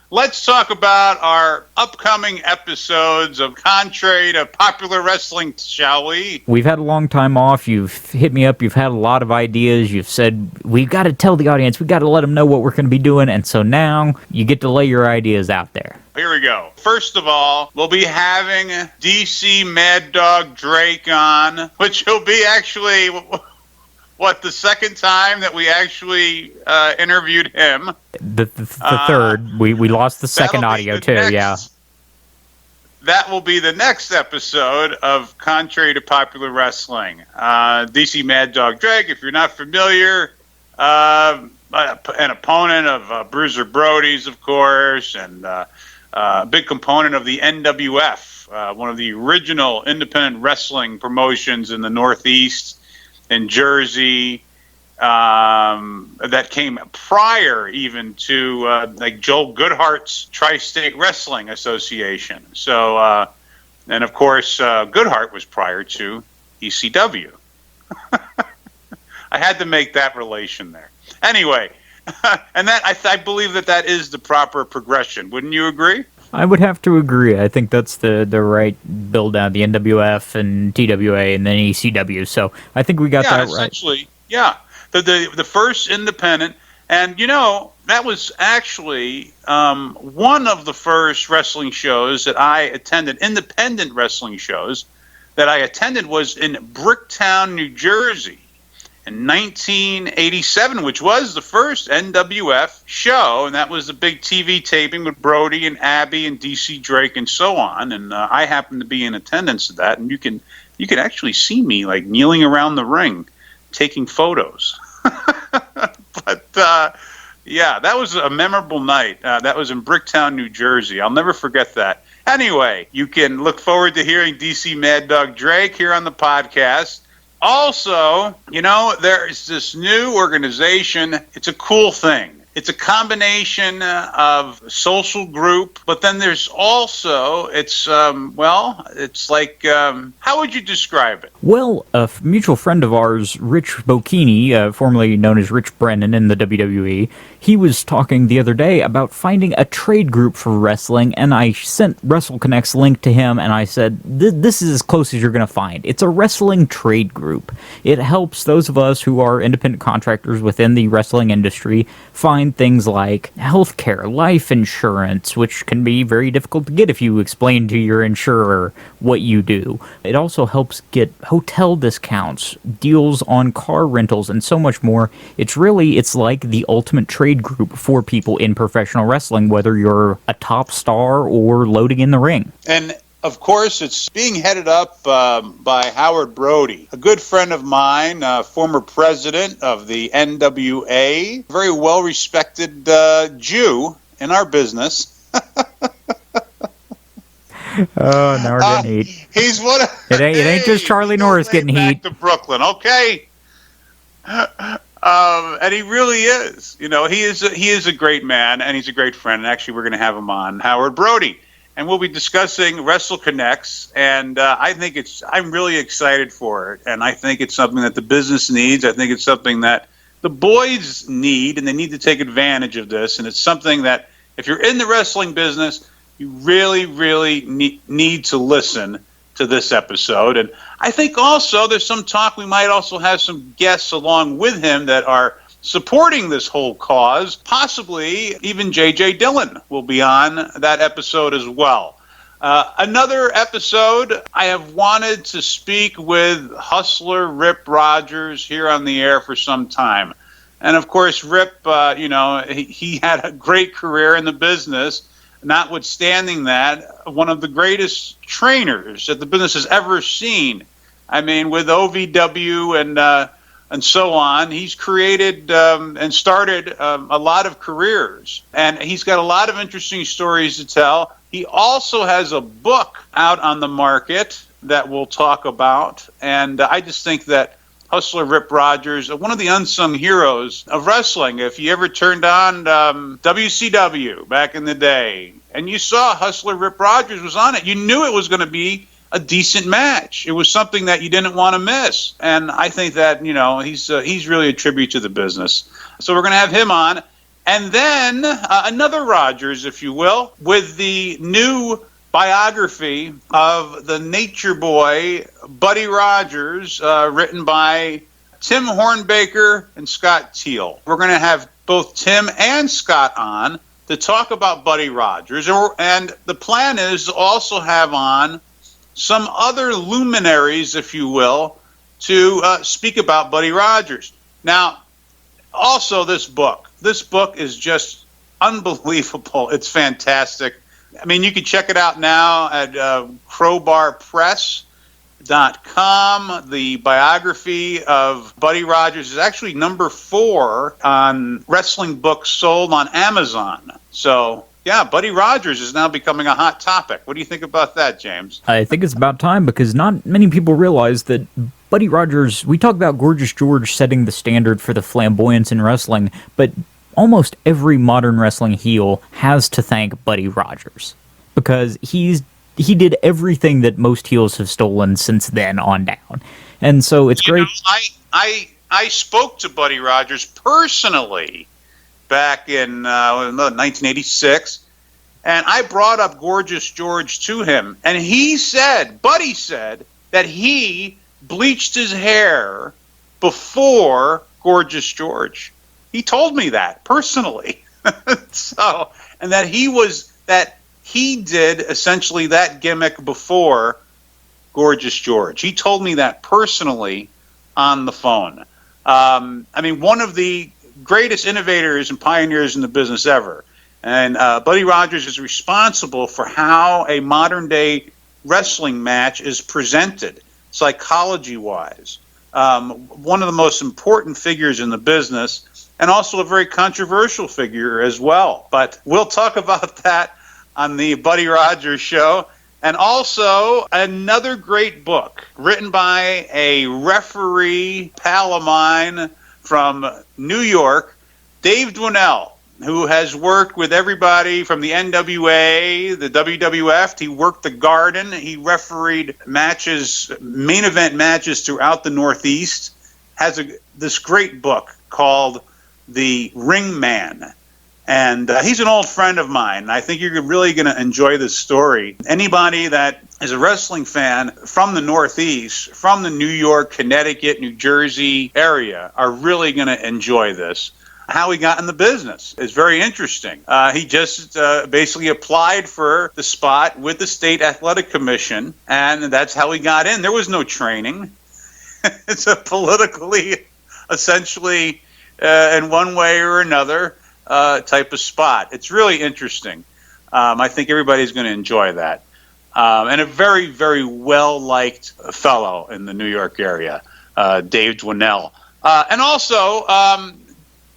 let's talk about our upcoming episodes of Contrary to Popular Wrestling, shall we? We've had a long time off. You've hit me up. You've had a lot of ideas. You've said, we've got to tell the audience. We've got to let them know what we're going to be doing. And so now you get to lay your ideas out there. Here we go. First of all, we'll be having DC Mad Dog Drake on, which will be actually, the second time that we actually interviewed him. The third. We lost the second audio too, yeah. That will be the next episode of Contrary to Popular Wrestling. DC Mad Dog Drake, if you're not familiar, an opponent of Bruiser Brody's, of course, and a big component of the NWF, one of the original independent wrestling promotions in the Northeast in Jersey, that came prior even to like Joel Goodhart's Tri-State Wrestling Association. So, and of course, Goodhart was prior to ECW. I had to make that relation there. Anyway, and that I believe that is the proper progression. Wouldn't you agree? I would have to agree. I think that's the right build down, the NWF and TWA and then ECW. So I think we got that right. Essentially, yeah. The first independent, and that was actually one of the first wrestling shows that I attended, independent wrestling shows that I attended, was in Bricktown, New Jersey in 1987, which was the first NWF show, and that was the big TV taping with Brody and Abby and DC Drake and so on, and I happened to be in attendance at that, and you can actually see me like kneeling around the ring taking photos. But yeah, that was a memorable night. That was in Bricktown, New Jersey. I'll never forget that. Anyway, you can look forward to hearing DC Mad Dog Drake here on the podcast. Also, there is this new organization. It's a cool thing. It's a combination of social group, but then there's also, it's like, how would you describe it? Well, a mutual friend of ours, Rich Bocchini, formerly known as Rich Brennan in the WWE, he was talking the other day about finding a trade group for wrestling, and I sent WrestleConnect's link to him, and I said, this is as close as you're going to find. It's a wrestling trade group. It helps those of us who are independent contractors within the wrestling industry find things like healthcare, life insurance, which can be very difficult to get if you explain to your insurer what you do. It also helps get hotel discounts, deals on car rentals, and so much more. It's like the ultimate trade group for people in professional wrestling, whether you're a top star or loading in the ring. And of course, it's being headed up by Howard Brody, a good friend of mine, former president of the NWA, very well-respected Jew in our business. Oh, now we're getting heat. He's one of, it ain't just Charley Norris getting heat. Back to Brooklyn, okay? And he really is. He is a great man, and he's a great friend. And actually, we're going to have him on, Howard Brody. And we'll be discussing WrestleConnects, and I'm really excited for it. And I think it's something that the business needs. I think it's something that the boys need, and they need to take advantage of this. And it's something that, if you're in the wrestling business, you really, really need to listen to this episode. And I think also there's some talk we might also have some guests along with him that are supporting this whole cause. Possibly even J.J. Dillon will be on that episode as well. Another episode, I have wanted to speak with Hustler Rip Rogers here on the air for some time. And of course, Rip, he had a great career in the business. Notwithstanding that, one of the greatest trainers that the business has ever seen. I mean, with OVW and so on, he's created and started a lot of careers. And he's got a lot of interesting stories to tell. He also has a book out on the market that we'll talk about. And I just think that Hustler Rip Rogers, one of the unsung heroes of wrestling. If you ever turned on WCW back in the day and you saw Hustler Rip Rogers was on it, you knew it was going to be a decent match. It was something that you didn't want to miss. And I think that, he's really a tribute to the business. So we're going to have him on. And then another Rogers, if you will, with the new biography of the nature boy, Buddy Rogers, written by Tim Hornbaker and Scott Teal. We're going to have both Tim and Scott on to talk about Buddy Rogers. And the plan is to also have on some other luminaries, if you will, to speak about Buddy Rogers. Now, also this book. This book is just unbelievable. It's fantastic. I mean, you can check it out now at crowbarpress.com. The biography of Buddy Rogers is actually number 4 on wrestling books sold on Amazon. So, yeah, Buddy Rogers is now becoming a hot topic. What do you think about that, James? I think it's about time, because not many people realize that Buddy Rogers, we talk about Gorgeous George setting the standard for the flamboyance in wrestling, but almost every modern wrestling heel has to thank Buddy Rogers, because he did everything that most heels have stolen since then on down. And so it's great. I spoke to Buddy Rogers personally back in 1986, and I brought up Gorgeous George to him, and Buddy said that he bleached his hair before Gorgeous George. He told me that personally. So, and that he did essentially that gimmick before Gorgeous George. He told me that personally on the phone. I mean, one of the greatest innovators and pioneers in the business ever. And Buddy Rogers is responsible for how a modern day wrestling match is presented, psychology-wise. One of the most important figures in the business, and also a very controversial figure as well. But we'll talk about that on the Buddy Rogers Show. And also another great book written by a referee pal of mine from New York, Dave Dwinell, who has worked with everybody from the NWA, the WWF. He worked the Garden. He refereed matches, main event matches throughout the Northeast. Has this great book called The Ring Man. And he's an old friend of mine. I think you're really going to enjoy this story. Anybody that is a wrestling fan from the Northeast, from the New York, Connecticut, New Jersey area, are really going to enjoy this. How he got in the business is very interesting. He just basically applied for the spot with the State Athletic Commission, and that's how he got in. There was no training. It's a politically, essentially, in one way or another, type of spot. It's really interesting. I think everybody's going to enjoy that. And a very, very well-liked fellow in the New York area, Dave Dwinell. And also,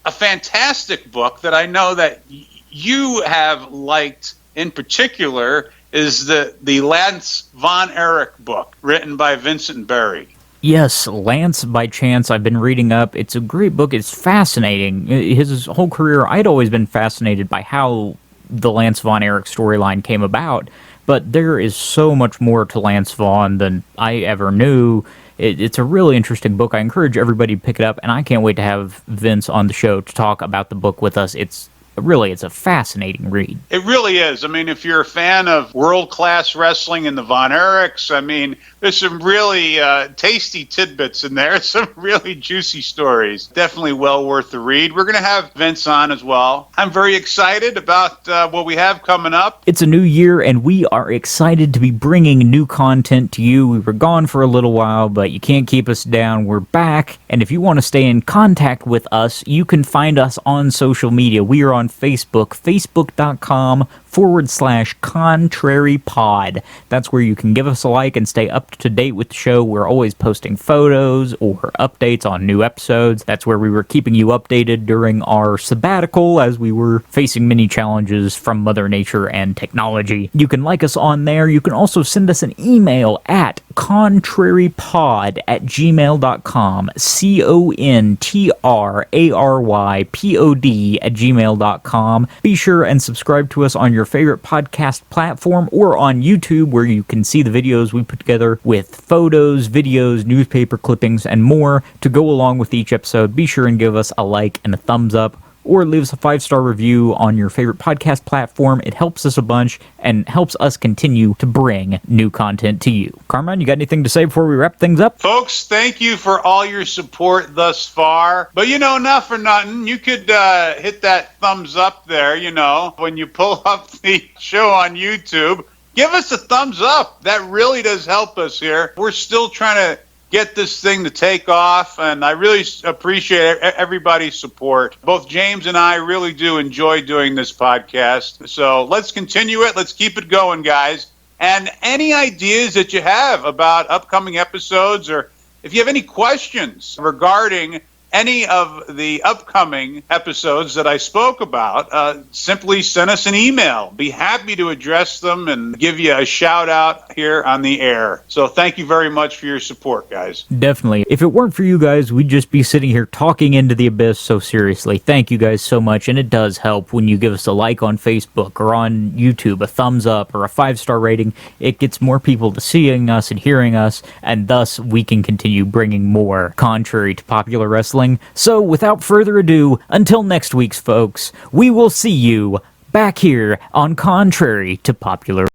a fantastic book that I know that you have liked in particular is the Lance Von Erich book, written by Vincent Berry. Yes, Lance by Chance, I've been reading up. It's a great book. It's fascinating. His whole career, I'd always been fascinated by how the Lance Von Erich storyline came about, but there is so much more to Lance Von than I ever knew. It's a really interesting book. I encourage everybody to pick it up, and I can't wait to have Vince on the show to talk about the book with us. It's a fascinating read. It really is. I mean, if you're a fan of world-class wrestling and the Von Erichs, I mean, there's some really tasty tidbits in there, some really juicy stories. Definitely well worth the read. We're going to have Vince on as well. I'm very excited about what we have coming up. It's a new year, and we are excited to be bringing new content to you. We were gone for a little while, but you can't keep us down. We're back, and if you want to stay in contact with us, you can find us on social media. We are on Facebook, facebook.com/contrarypod. That's where you can give us a like and stay up to date with the show. We're always posting photos or updates on new episodes. That's where we were keeping you updated during our sabbatical as we were facing many challenges from Mother Nature and technology. You can like us on there. You can also send us an email at contrarypod@gmail.com, contrarypod@gmail.com. Be sure and subscribe to us on your favorite podcast platform or on YouTube, where you can see the videos we put together with photos, videos, newspaper clippings, and more to go along with each episode. Be sure and give us a like and a thumbs up. or leave us a 5-star review on your favorite podcast platform. It helps us a bunch and helps us continue to bring new content to you. Carmine, you got anything to say before we wrap things up? Folks, thank you for all your support thus far. But, not for nothing, you could hit that thumbs up there, when you pull up the show on YouTube. Give us a thumbs up. That really does help us here. We're still trying to get this thing to take off, and I really appreciate everybody's support. Both James and I really do enjoy doing this podcast, so let's continue it. Let's keep it going, guys. And any ideas that you have about upcoming episodes, or if you have any questions regarding any of the upcoming episodes that I spoke about, simply send us an email. Be happy to address them and give you a shout out here on the air. So thank you very much for your support, guys. Definitely. If it weren't for you guys, we'd just be sitting here talking into the abyss. So seriously, thank you guys so much. And it does help when you give us a like on Facebook or on YouTube, a thumbs up or a 5-star rating. It gets more people to seeing us and hearing us, and thus we can continue bringing more contrary to popular wrestling. So, without further ado, until next week's folks, we will see you back here on Contrary to Popular